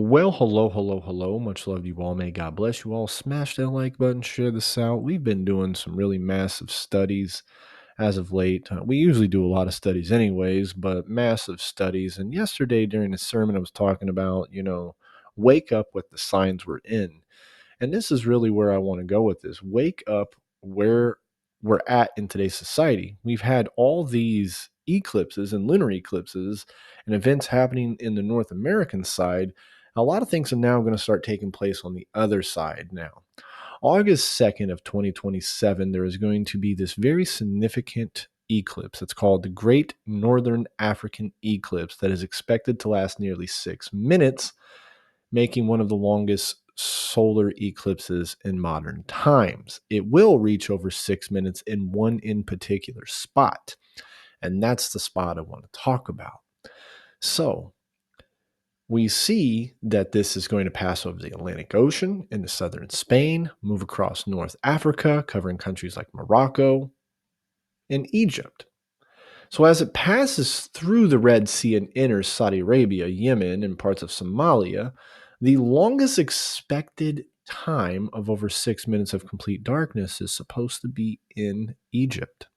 Well, hello, hello, hello. Much love to you all. May God bless you all. Smash that like button, share this out. We've been doing some really massive studies as of late. We usually do a lot of studies, anyways, but massive studies. And yesterday during the sermon, I was talking about, wake up with the signs we're in. And this is really where I want to go with this. Wake up where we're at in today's society. We've had all these eclipses and lunar eclipses and events happening in the North American side. A lot of things are now going to start taking place on the other side now. August 2nd of 2027, there is going to be this very significant eclipse. It's called the Great Northern African Eclipse that is expected to last nearly 6 minutes, making one of the longest solar eclipses in modern times. It will reach over 6 minutes in one in particular spot, and that's the spot I want to talk about. So, we see that this is going to pass over the Atlantic Ocean into southern Spain, move across North Africa, covering countries like Morocco and Egypt. So, as it passes through the Red Sea and enters Saudi Arabia, Yemen, and parts of Somalia, the longest expected time of over 6 minutes of complete darkness is supposed to be in Egypt.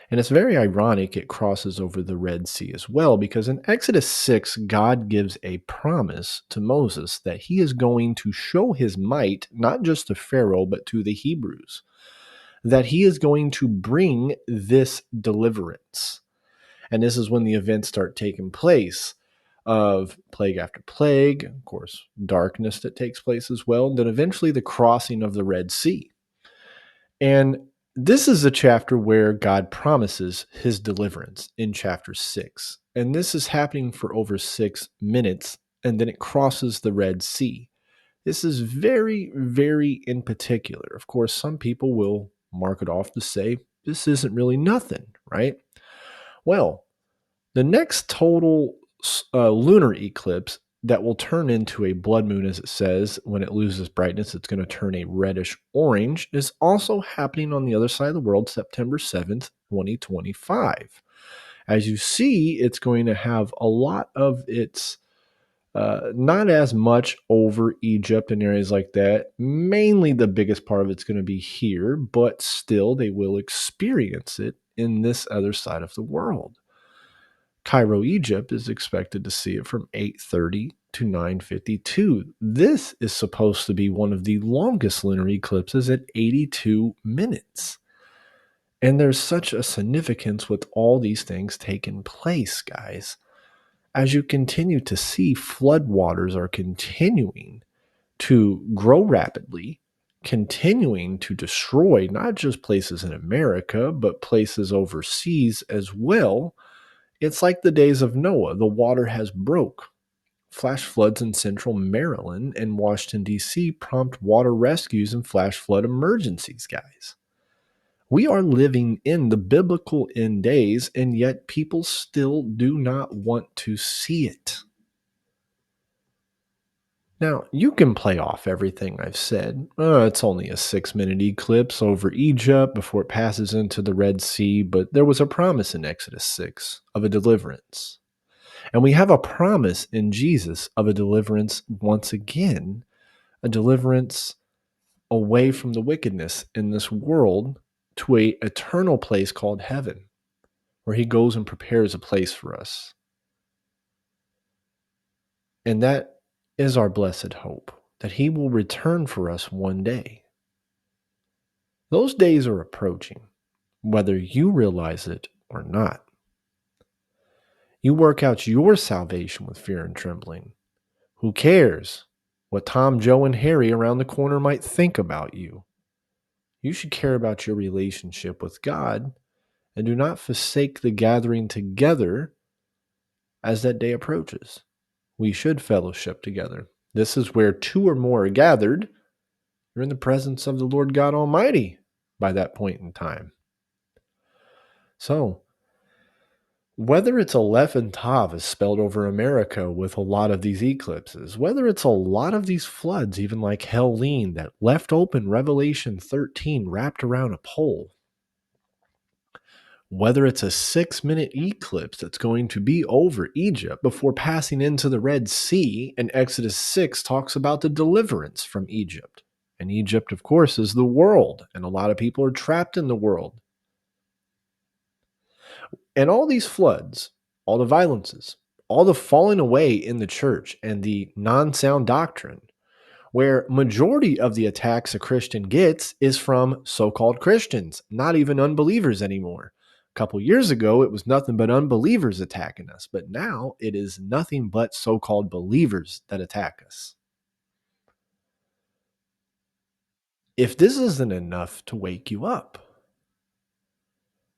And it's very ironic it crosses over the Red Sea as well, because in Exodus 6, God gives a promise to Moses that he is going to show his might, not just to Pharaoh, but to the Hebrews, that he is going to bring this deliverance. And this is when the events start taking place of plague after plague, of course, darkness that takes place as well, and then eventually the crossing of the Red Sea. And this is a chapter where God promises his deliverance in chapter 6. And this is happening for over 6 minutes, and then it crosses the Red Sea. This is very, very in particular. Of course, some people will mark it off to say, this isn't really nothing, right? Well, the next total lunar eclipse that will turn into a blood moon, as it says, when it loses brightness, it's going to turn a reddish orange, is also happening on the other side of the world, September 7th, 2025. As you see, it's going to have a lot of its, not as much over Egypt and areas like that. Mainly the biggest part of it's going to be here, but still they will experience it in this other side of the world. Cairo, Egypt is expected to see it from 8:30 to 9:52. This is supposed to be one of the longest lunar eclipses at 82 minutes. And there's such a significance with all these things taking place, guys. As you continue to see, floodwaters are continuing to grow rapidly, continuing to destroy not just places in America, but places overseas as well. It's like the days of Noah. The water has broke. Flash floods in central Maryland and Washington, D.C. prompt water rescues and flash flood emergencies, guys. We are living in the biblical end days, and yet people still do not want to see it. Now, you can play off everything I've said. It's only a 6 minute eclipse over Egypt before it passes into the Red Sea, but there was a promise in Exodus 6 of a deliverance. And we have a promise in Jesus of a deliverance once again, a deliverance away from the wickedness in this world to a eternal place called heaven, where he goes and prepares a place for us. And that is our blessed hope, that he will return for us one day. Those days are approaching, whether you realize it or not. You work out your salvation with fear and trembling. Who cares what Tom, Joe, and Harry around the corner might think about you? You should care about your relationship with God and do not forsake the gathering together as that day approaches. We should fellowship together. This is where two or more are gathered. You're in the presence of the Lord God Almighty by that point in time. So, whether it's Aleph and Tav is spelled over America with a lot of these eclipses, whether it's a lot of these floods, even like Helene that left open Revelation 13 wrapped around a pole, Whether it's a 6-minute eclipse that's going to be over Egypt before passing into the Red Sea, and Exodus 6 talks about the deliverance from Egypt. And Egypt, of course, is the world, and a lot of people are trapped in the world. And all these floods, all the violences, all the falling away in the church and the non-sound doctrine, where majority of the attacks a Christian gets is from so-called Christians, not even unbelievers anymore. A couple years ago, it was nothing but unbelievers attacking us, but now it is nothing but so-called believers that attack us. If this isn't enough to wake you up,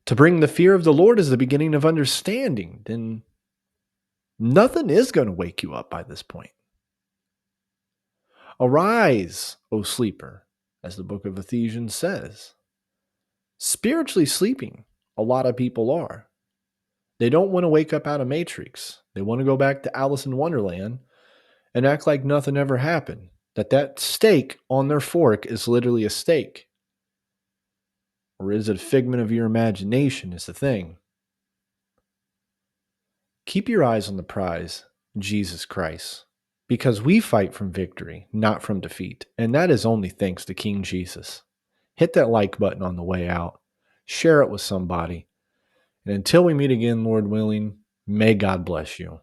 to bring the fear of the Lord as the beginning of understanding, then nothing is going to wake you up by this point. Arise, O sleeper, as the book of Ephesians says. Spiritually sleeping, a lot of people are. They don't want to wake up out of Matrix. They want to go back to Alice in Wonderland and act like nothing ever happened. That steak on their fork is literally a steak. Or is it a figment of your imagination is the thing. Keep your eyes on the prize, Jesus Christ, because we fight from victory, not from defeat, and that is only thanks to King Jesus. Hit that like button on the way out. Share it with somebody. And until we meet again, Lord willing, may God bless you.